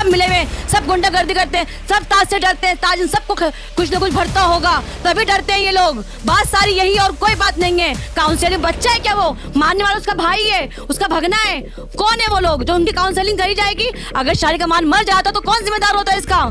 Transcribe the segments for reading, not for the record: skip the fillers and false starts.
सब मिले हुए, सब गुंडागर्दी करते हैं, सब ताज से डरते हैं, ताज इन सबको कुछ न कुछ भरता होगा तभी डरते हैं ये लोग। बात सारी यही और कोई बात नहीं है। काउंसलिंग बच्चा है क्या वो? मारने वाला उसका भाई है, उसका भगना है। कौन है वो लोग जो उनकी काउंसलिंग करी जाएगी? अगर शारिक अमान मर जाता तो कौन जिम्मेदार होता है इसका?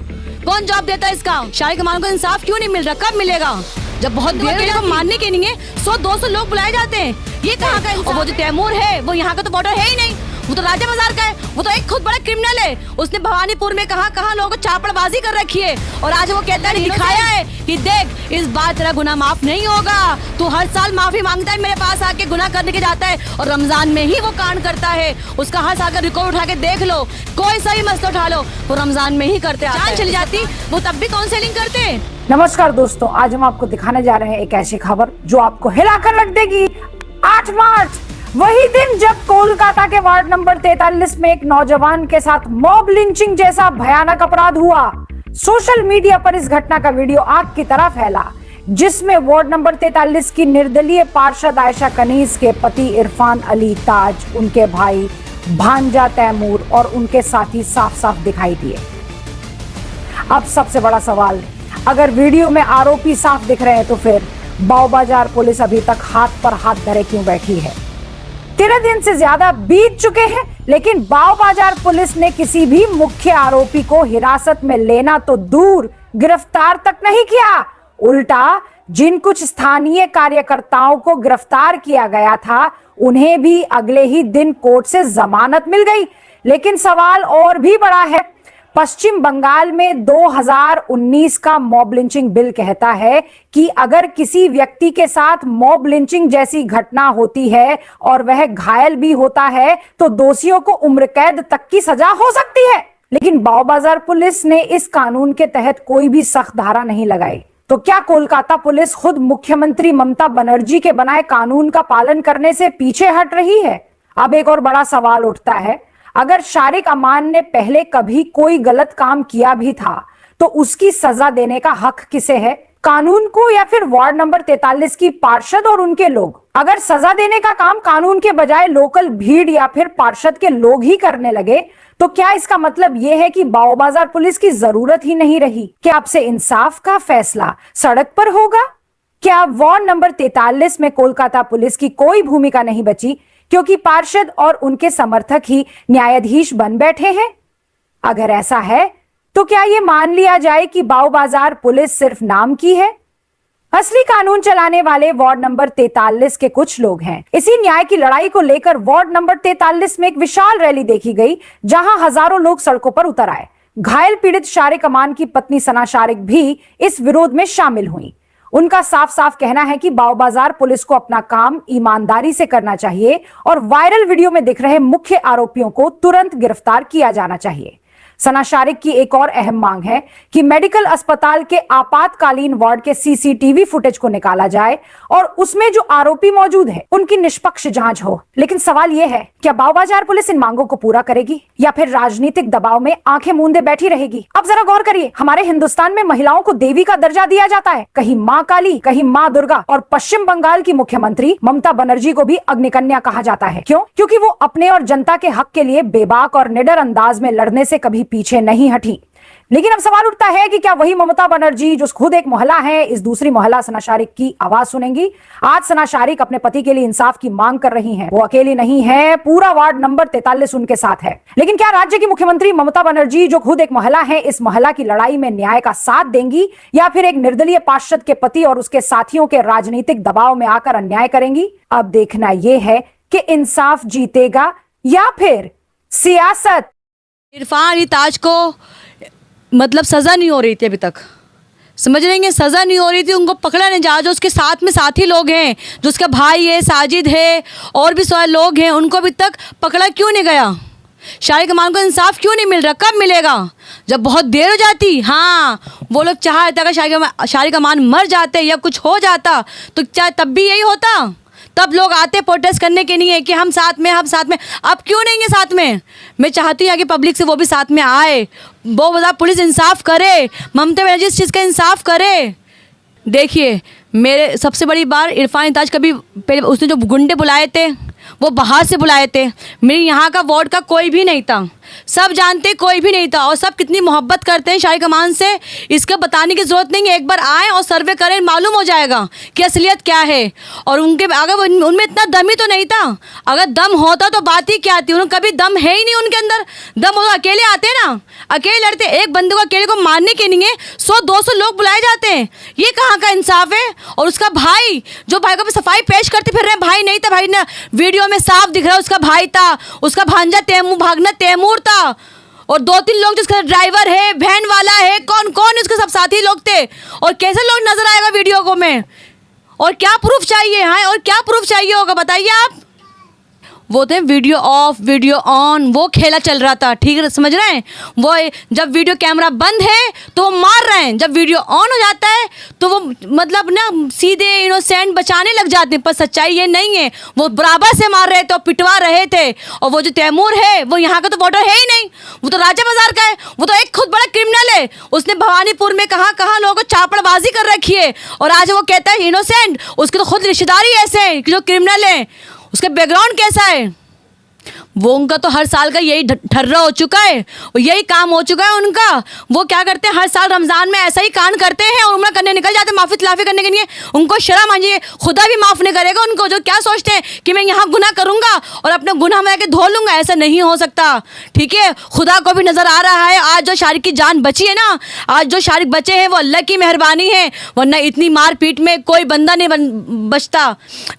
कौन जवाब देता है इसका? शारिक अमान को इंसाफ क्यों नहीं मिल रहा? कब मिलेगा? जब बहुत देर को मारने के लिए 100-200 लोग बुलाए जाते हैं, ये कहाँ का इंसाफ? वो जो तैमूर है वो यहाँ का तो बॉर्डर है ही नहीं, वो तो राजा बाजार का है, वो तो एक खुद बड़ा क्रिमिनल है। उसने भवानीपुर में कहाँ लोगों को चापड़बाजी कर रखी है और आज वो कहता है दिखाया है कि देख इस बार तेरा गुनाह माफ नहीं होगा। तू हर साल माफी मांगता है, मेरे पास आके गुनाह करने के जाता है और रमजान में ही वो कांड करता है। उसका हर साल का रिकॉर्ड उठा के देख लो, कोई सा भी मसला उठा लो, वो रमजान में ही करते। जान चली जाती वो तब भी काउंसलिंग करते। नमस्कार दोस्तों, आज हम आपको दिखाने जा रहे हैं एक ऐसी खबर जो आपको हिलाकर रख देगी। 8 मार्च, वही दिन जब कोलकाता के वार्ड नंबर 43 में एक नौजवान के साथ मॉब लिंचिंग जैसा भयानक अपराध हुआ। सोशल मीडिया पर इस घटना का वीडियो आग की तरह फैला, जिसमें वार्ड नंबर 43 की निर्दलीय पार्षद आयशा कनीज के पति इरफान अली ताज, उनके भाई भांजा तैमूर और उनके साथी साफ साफ दिखाई दिए। अब सबसे बड़ा सवाल, अगर वीडियो में आरोपी साफ दिख रहे हैं तो फिर बाव बाजार पुलिस अभी तक हाथ पर हाथ धरे क्यों बैठी है? 13 दिन से ज्यादा बीत चुके हैं, लेकिन बाव बाजार पुलिस ने किसी भी मुख्य आरोपी को हिरासत में लेना तो दूर, गिरफ्तार तक नहीं किया। उल्टा जिन कुछ स्थानीय कार्यकर्ताओं को गिरफ्तार किया गया था, उन्हें भी अगले ही दिन कोर्ट से जमानत मिल गई। लेकिन सवाल और भी बड़ा है। पश्चिम बंगाल में 2019 का मॉब लिंचिंग बिल कहता है कि अगर किसी व्यक्ति के साथ मॉब लिंचिंग जैसी घटना होती है और वह घायल भी होता है तो दोषियों को उम्र कैद तक की सजा हो सकती है। लेकिन बाव बाजार पुलिस ने इस कानून के तहत कोई भी सख्त धारा नहीं लगाई। तो क्या कोलकाता पुलिस खुद मुख्यमंत्री ममता बनर्जी के बनाए कानून का पालन करने से पीछे हट रही है? अब एक और बड़ा सवाल उठता है, अगर शारिक अमान ने पहले कभी कोई गलत काम किया भी था तो उसकी सजा देने का हक किसे है? कानून को या फिर वार्ड नंबर 43 की पार्षद और उनके लोग? अगर सजा देने का काम कानून के बजाय लोकल भीड़ या फिर पार्षद के लोग ही करने लगे तो क्या इसका मतलब यह है कि बाव बाजार पुलिस की जरूरत ही नहीं रही? क्या अब से इंसाफ का फैसला सड़क पर होगा? क्या वार्ड नंबर 43 में कोलकाता पुलिस की कोई भूमिका नहीं बची क्योंकि पार्षद और उनके समर्थक ही न्यायाधीश बन बैठे हैं? अगर ऐसा है तो क्या यह मान लिया जाए कि बाव बाजार पुलिस सिर्फ नाम की है? असली कानून चलाने वाले वार्ड नंबर 43 के कुछ लोग हैं। इसी न्याय की लड़ाई को लेकर वार्ड नंबर 43 में एक विशाल रैली देखी गई, जहां हजारों लोग सड़कों पर उतर आए। घायल पीड़ित शारिक अमान की पत्नी सना शारिक भी इस विरोध में शामिल हुई। उनका साफ साफ कहना है कि बाव बाजार पुलिस को अपना काम ईमानदारी से करना चाहिए और वायरल वीडियो में दिख रहे मुख्य आरोपियों को तुरंत गिरफ्तार किया जाना चाहिए। सना शारिक की एक और अहम मांग है कि मेडिकल अस्पताल के आपातकालीन वार्ड के सीसीटीवी फुटेज को निकाला जाए और उसमें जो आरोपी मौजूद है उनकी निष्पक्ष जांच हो। लेकिन सवाल यह है, क्या बाव बाजार पुलिस इन मांगों को पूरा करेगी या फिर राजनीतिक दबाव में आंखें मूंदे बैठी रहेगी? अब जरा गौर करिए, हमारे हिंदुस्तान में महिलाओं को देवी का दर्जा दिया जाता है, कहीं माँ काली, कहीं माँ दुर्गा, और पश्चिम बंगाल की मुख्यमंत्री ममता बनर्जी को भी अग्निकन्या कहा जाता है। क्यों? क्योंकि वो अपने और जनता के हक के लिए बेबाक और निडर अंदाज में लड़ने से कभी पीछे नहीं हटी। लेकिन अब सवाल उठता है कि क्या वही ममता बनर्जी जो खुद एक महिला है, इस दूसरी महिला सना शारिक की आवाज सुनेंगी? आज सना शारिक अपने पति के लिए इंसाफ की मांग कर रही हैं। वो अकेली नहीं है, पूरा वार्ड नंबर 43 उनके साथ है। लेकिन क्या राज्य की मुख्यमंत्री ममता बनर्जी जो खुद एक महिला है, इस महिला की लड़ाई में न्याय का साथ देंगी या फिर एक निर्दलीय पार्षद के पति और उसके साथियों के राजनीतिक दबाव में आकर अन्याय करेंगी? अब देखना यह है कि इंसाफ जीतेगा या फिर सियासत। इरफान अली ताज को मतलब सज़ा नहीं हो रही थी अभी तक, समझ लेंगे, सज़ा नहीं हो रही थी, उनको पकड़ा नहीं जा। जो उसके साथ में साथी लोग हैं, जो उसका भाई है, साजिद है और भी सारे लोग हैं, उनको अभी तक पकड़ा क्यों नहीं गया? शारिक अमान को इंसाफ क्यों नहीं मिल रहा? कब मिलेगा? जब बहुत देर हो जाती। हाँ, वो लोग चाहते अगर शारिक अमान मर जाते या कुछ हो जाता तो क्या तब भी यही होता? तब लोग आते प्रोटेस्ट करने के लिए कि हम साथ में, हम साथ में। अब क्यों नहीं है साथ में? मैं चाहती हूँ कि पब्लिक से वो भी साथ में आए, वो बता पुलिस इंसाफ करे, ममता बनर्जी इस चीज़ का इंसाफ करे। देखिए, मेरे सबसे बड़ी बार इरफान ताज कभी पहले उसने जो गुंडे बुलाए थे वो बाहर से बुलाए थे, मेरे यहाँ का वार्ड का कोई भी नहीं था। सब जानते, कोई भी नहीं था, और सब कितनी मोहब्बत करते हैं शाहिद कमान से, इसका बताने की ज़रूरत नहीं है। एक बार आए और सर्वे करें, मालूम हो जाएगा कि असलियत क्या है। और उनके अगर उनमें इतना दम ही तो नहीं था, अगर दम होता तो बात ही क्या थी। उन्हें कभी दम है ही नहीं उनके अंदर। दम हो तो अकेले आते ना, अकेले लड़ते। एक बंदे को अकेले को मारने के लिए 100-200 लोग बुलाए जाते हैं। ये कहाँ का इंसाफ है। और उसका भाई, जो भाई को सफाई पेश करते फिर रहे, भाई नहीं था, भाई ने वीडियो में साफ दिख रहा है उसका भाई था, उसका भांजा भागना तैमूर था, और 2-3 लोग जिसका ड्राइवर है, वैन वाला है, कौन कौन उसके सब साथी लोग थे। और कैसे लोग नजर आएगा वीडियो को में, और क्या प्रूफ चाहिए है, और क्या प्रूफ चाहिए होगा बताइए आप। वो थे वीडियो ऑफ वीडियो ऑन, वो खेला चल रहा था, ठीक है, समझ रहे हैं। वो जब वीडियो कैमरा बंद है तो वो मार रहे हैं, जब वीडियो ऑन हो जाता है तो वो मतलब ना सीधे इनोसेंट बचाने लग जाते हैं। पर सच्चाई ये नहीं है, वो बराबर से मार रहे थे और पिटवा रहे थे। और वो जो तैमूर है वो यहाँ का तो वोटर है ही नहीं, वो तो राजा बाजार का है, वो तो एक खुद बड़ा क्रिमिनल है। उसने भवानीपुर में कहाँ कहाँ लोगों को चापड़बाजी कर रखी है, और आज वो कहता है इनोसेंट। उसकी तो खुद रिश्तेदारी ऐसे है कि जो क्रिमिनल है, उसका बैकग्राउंड कैसा है। वो उनका तो हर साल का यही ठर्रा हो चुका है, और यही काम हो चुका है उनका। वो क्या करते हैं, हर साल रमज़ान में ऐसा ही कांड करते हैं और उम्र करने निकल जाते हैं माफ़ी तलाफ़ी करने के लिए। उनको शर्म आ जाइए, खुदा भी माफ़ नहीं करेगा उनको, जो क्या सोचते हैं कि मैं यहाँ गुनाह करूँगा और अपना गुनाह मैं के धो लूँगा। ऐसा नहीं हो सकता, ठीक है। खुदा को भी नज़र आ रहा है। आज जो शारिक की जान बची है ना, आज जो शारिक बचे हैं वो अल्लाह की मेहरबानी है, वरना इतनी मार पीट में कोई बंदा नहीं बचता।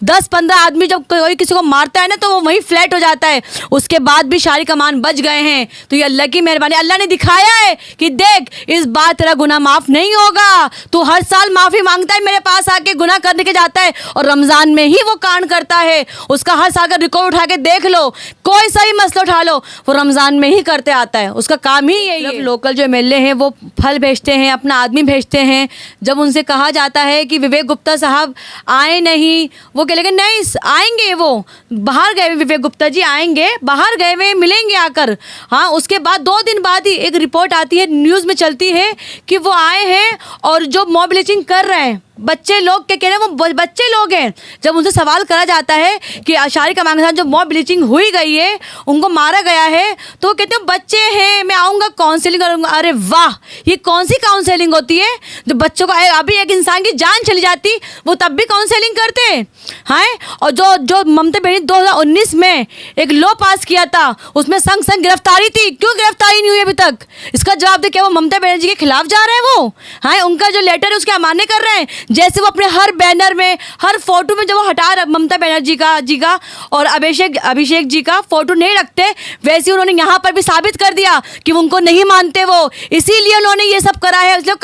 10-15 आदमी जब कोई किसी को मारता है ना तो वो वहीं फ्लैट हो जाता है। उसके बाद भी शारिक कमान बच गए हैं, तो ये अल्लाह की मेहरबानी। अल्लाह ने दिखाया है कि देख, इस बार तेरा गुनाह माफ़ नहीं होगा। तू हर साल माफ़ी मांगता है, मेरे पास आके गुनाह करने के जाता है, और रमज़ान में ही वो कांड करता है। उसका हर साल का रिकॉर्ड उठा के देख लो, कोई सा भी मसला उठा लो, वो रमज़ान में ही करते आता है। उसका काम ही यही है। लोकल जो MLA हैं वो फल भेजते हैं, अपना आदमी भेजते हैं। जब उनसे कहा जाता है कि विवेक गुप्ता साहब आए नहीं, वो कह लेंगे नहीं आएंगे, वो बाहर गए, विवेक गुप्ता जी आएंगे, बाहर गए हुए मिलेंगे आकर। हाँ, उसके बाद 2 दिन बाद ही एक रिपोर्ट आती है, न्यूज़ में चलती है कि वो आए हैं और जो मॉब लिंचिंग कर रहे हैं बच्चे लोग के कह रहे हैं, वो बच्चे लोग हैं। जब उनसे सवाल करा जाता है कि शारिक कमान के साथ जो मॉब ब्लीचिंग हुई गई है, उनको मारा गया है, तो वो कहते हैं बच्चे हैं, मैं आऊँगा काउंसलिंग करूँगा। अरे वाह, ये कौन सी काउंसलिंग होती है जो बच्चों को, अभी एक इंसान की जान चली जाती वो तब भी काउंसलिंग करते हैं। हाँ, और जो ममता बनर्जी 2019 में एक लॉ पास किया था, उसमें संग संग गिरफ्तारी थी, क्यों गिरफ्तारी नहीं हुई अभी तक? इसका जवाब दे, क्या वो ममता बनर्जी के खिलाफ जा रहे हैं? वो हाँ, उनका जो लेटर है उसके अमान्य कर रहे हैं। जैसे वो अपने हर बैनर में, हर फोटो में जब वो हटा ममता बनर्जी का और अभिषेक जी का फोटो नहीं रखते, वैसे उन्होंने यहाँ पर भी साबित कर दिया कि उनको नहीं मानते वो, इसीलिए उन्होंने ये सब करा है। इसलिए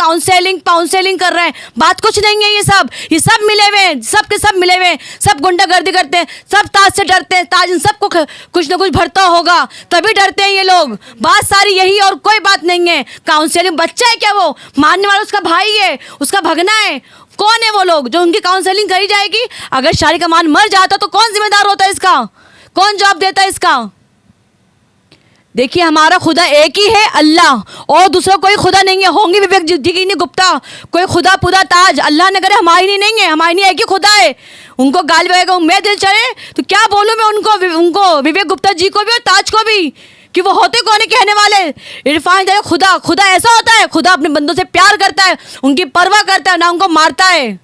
काउंसलिंग कर रहे हैं। बात कुछ नहीं है, ये सब मिले हुए हैं, सब के सब मिले हुए हैं, सब गुंडागर्दी करते हैं, सब ताज से डरते हैं। ताज इन सबको कुछ ना कुछ भरता होगा, तभी डरते हैं ये लोग। बात सारी यही और कोई बात नहीं है। काउंसलिंग, बच्चा है क्या वो? मारने वाला उसका भाई है, उसका भगना है। कौन है वो लोग जो उनकी काउंसलिंग करी जाएगी? अगर शारिक कमान मर जाता तो कौन जिम्मेदार होता है इसका? कौन जवाब देता है इसका? देखिए, हमारा खुदा एक ही है, अल्लाह, और दूसरा कोई खुदा नहीं है। होंगे विवेक जी नहीं गुप्ता, कोई खुदा पुदा ताज, अल्लाह ने करे हमारी नहीं है, हमारी नहीं, एक ही खुदा है। उनको गाली बगेगा मैं दिल चले तो क्या बोलूँ मैं उनको विवेक गुप्ता जी को भी और ताज को भी, कि वो होते कौन है कहने वाले? इरफान जाए खुदा ऐसा होता है? खुदा अपने बंदों से प्यार करता है, उनकी परवाह करता है, ना उनको मारता है।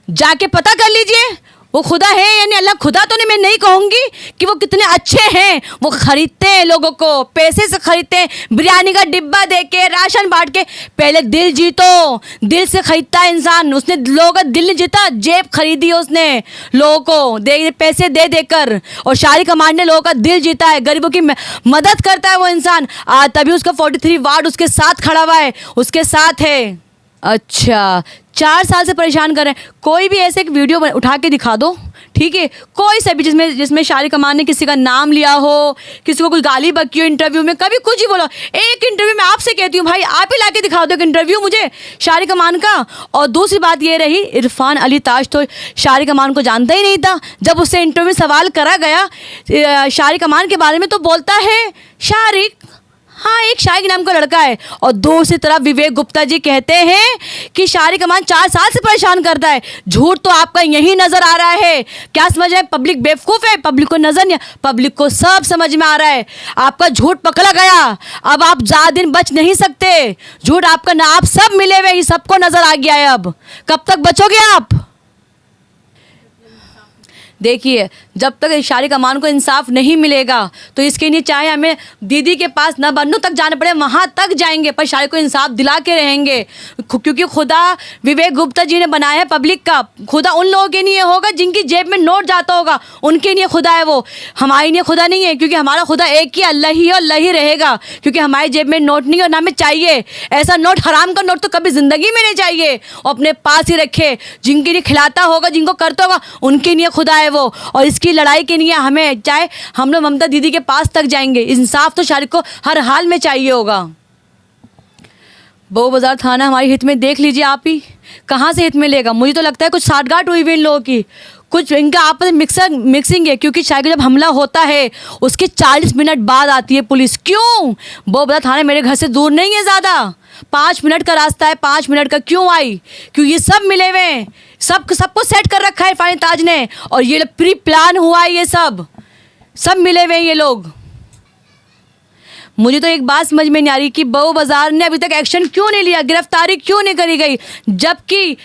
जाके पता कर लीजिए वो खुदा है यानी अल्लाह। खुदा तो नहीं, मैं नहीं कहूँगी कि वो कितने अच्छे हैं। वो खरीदते हैं लोगों को, पैसे से खरीदते हैं, बिरयानी का डिब्बा दे के, राशन बांट के। पहले दिल जीतो, दिल से खरीदता है इंसान। उसने लोगों का दिल नहीं जीता, जेब खरीदी है उसने लोगों को पैसे दे देकर। और शारिक कमान ने लोगों का दिल जीता है, गरीबों की मदद करता है वो इंसान। तभी उसका 43 वार्ड उसके साथ खड़ा हुआ है, उसके साथ है। अच्छा, 4 साल से परेशान कर रहे हैं। कोई भी ऐसे एक वीडियो उठा के दिखा दो, ठीक है, कोई सा भी जिसमें शारिक कमान ने किसी का नाम लिया हो, किसी को कोई गाली बकी हो इंटरव्यू में, कभी कुछ ही बोला। एक इंटरव्यू में आपसे कहती हूँ भाई, आप ही लाके दिखा दो एक इंटरव्यू मुझे शारिक कमान का। और दूसरी बात ये रही, इरफान अली ताज तो शारिक कमान को जानता ही नहीं था। जब उससे इंटरव्यू में सवाल करा गया शारिक कमान के बारे में, तो बोलता है शारिक, हाँ एक शारिक नाम का लड़का है, और दूसरी तरफ विवेक गुप्ता जी कहते हैं कि शारिक अमान 4 साल से परेशान करता है। झूठ तो आपका यही नजर आ रहा है। क्या समझ रहे हैं, पब्लिक बेवकूफ है, पब्लिक को नजर नहीं, पब्लिक को सब समझ में आ रहा है। आपका झूठ पकड़ा गया, अब आप ज्यादा दिन बच नहीं सकते। झूठ आपका ना, आप सब मिले हुए, ये सबको नजर आ गया है। अब कब तक बचोगे आप? देखिए, जब तक शारिक अमान को इंसाफ नहीं मिलेगा तो इसके लिए चाहे हमें दीदी के पास न बनू तक जाना पड़े, वहाँ तक जाएंगे, पर शारिक को इंसाफ दिला के रहेंगे। क्योंकि खुदा विवेक गुप्ता जी ने बनाया है पब्लिक का। खुदा उन लोगों के लिए होगा जिनकी जेब में नोट जाता होगा, उनके लिए खुदा है वो, हमारे लिए खुदा नहीं है। क्योंकि हमारा खुदा एक ही अल्लाह ही है और अल्लाह ही रहेगा। क्योंकि हमारी जेब में नोट नहीं है और ना हमें चाहिए ऐसा नोट। हराम का नोट तो कभी ज़िंदगी में नहीं चाहिए, और अपने पास ही रखे। जिनके लिए खिलाता होगा, जिनको करता होगा, उनके लिए खुदा है वो। और इसकी लड़ाई के लिए हमें चाहे हम लोग ममता दीदी के पास तक जाएंगे। इंसाफ तो शारिक को हर हाल में चाहिए होगा। बहू बाजार थाना हमारी हित में देख लीजिए आप ही, कहाँ से हित में लेगा। मुझे तो लगता है कुछ साठगांठ हुई हुई इन लोगों की, कुछ इनका आपस में मिक्सिंग है। क्योंकि शायद जब हमला होता है उसके 40 मिनट बाद आती है पुलिस। क्यों? बहू बाजार थाना मेरे घर से दूर नहीं है, ज़्यादा 5 मिनट का रास्ता है। 5 मिनट का क्यों आई? क्योंकि ये सब मिले हुए हैं, सबको सेट कर रखा है इरफान ताज ने, और ये प्री प्लान हुआ है। ये सब मिले हुए हैं ये लोग। मुझे तो एक बात समझ में नहीं आ रही कि बहू बाजार ने अभी तक एक्शन क्यों नहीं लिया, गिरफ्तारी क्यों नहीं करी गई, जबकि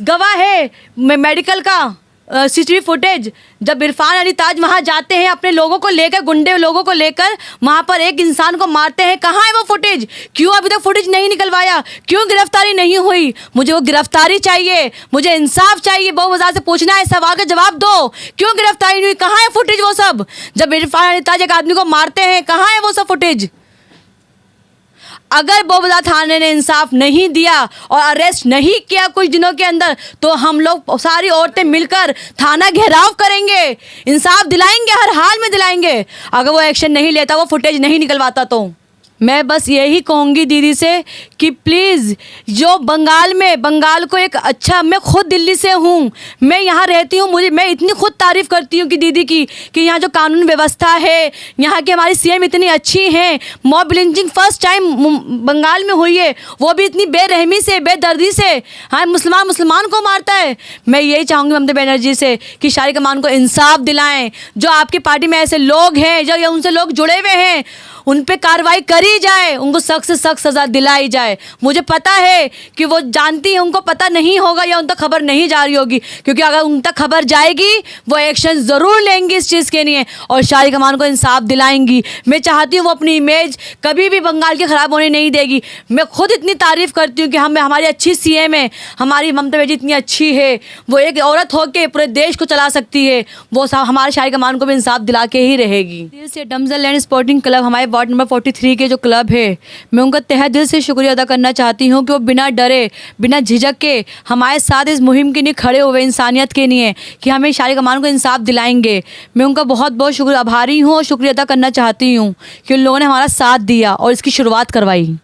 गवाह है मेडिकल का सीसीटीवी फुटेज। जब इरफान अली ताज वहाँ जाते हैं अपने लोगों को लेकर, गुंडे लोगों को लेकर, वहाँ पर एक इंसान को मारते हैं, कहाँ है वो फुटेज? क्यों अभी तक फुटेज नहीं निकलवाया? क्यों गिरफ्तारी नहीं हुई? मुझे वो गिरफ्तारी चाहिए, मुझे इंसाफ चाहिए। बहू बाजार से पूछना है, सवाल का जवाब दो। क्यों गिरफ्तारी नहीं हुई? कहाँ है फुटेज वो सब? जब इरफान अली ताज एक आदमी को मारते हैं, कहाँ है वो सब फुटेज? अगर बहू बाजार थाने ने इंसाफ नहीं दिया और अरेस्ट नहीं किया कुछ दिनों के अंदर, तो हम लोग सारी औरतें मिलकर थाना घेराव करेंगे, इंसाफ दिलाएंगे, हर हाल में दिलाएंगे। अगर वो एक्शन नहीं लेता, वो फुटेज नहीं निकलवाता, तो मैं बस यही कहूँगी दीदी से कि प्लीज़, जो बंगाल को एक अच्छा, मैं खुद दिल्ली से हूँ, मैं यहाँ रहती हूँ, मैं इतनी खुद तारीफ़ करती हूँ कि दीदी की, कि यहाँ जो कानून व्यवस्था है, यहाँ की हमारी सीएम इतनी अच्छी हैं। Mob lynching first time Bengal में हुई है, वो भी इतनी बेरहमी से, बेदर्दी से। हाँ, मुसलमान को मारता है। मैं यही चाहूँगी ममता बनर्जी से कि शारिक अमान को इंसाफ दिलाएं। जो आपकी पार्टी में ऐसे लोग हैं, जो उनसे लोग जुड़े हुए हैं, उन पे कार्रवाई करी जाए, उनको सख्त से सख्त सज़ा दिलाई जाए। मुझे पता है कि वो जानती है, उनको पता नहीं होगा या उन तक खबर नहीं जा रही होगी, क्योंकि अगर उन तक खबर जाएगी वो एक्शन ज़रूर लेंगी इस चीज़ के लिए, और शारिक अमान को इंसाफ दिलाएंगी। मैं चाहती हूँ वो अपनी इमेज कभी भी बंगाल की ख़राब होने नहीं देगी। मैं खुद इतनी तारीफ़ करती हूँ कि हमारी अच्छी सीएम है, हमारी ममता बनर्जी इतनी अच्छी है, वो एक औरत होकर पूरे देश को चला सकती है। वो हमारे शारिक अमान को भी इंसाफ दिला के ही रहेगी। दिल से डमजल लैंड स्पोर्टिंग क्लब, हमारे वार्ड नंबर 43 के जो क्लब है, मैं उनका तहे दिल से शुक्रिया अदा करना चाहती हूँ कि वो बिना डरे, बिना झिझक के हमारे साथ इस मुहिम के लिए खड़े हुए, इंसानियत के लिए, कि हमें शारिक अमान को इंसाफ दिलाएंगे। मैं उनका बहुत बहुत आभारी हूँ और शुक्रिया अदा करना चाहती हूँ कि उन लोगों ने हमारा साथ दिया और इसकी शुरुआत करवाई।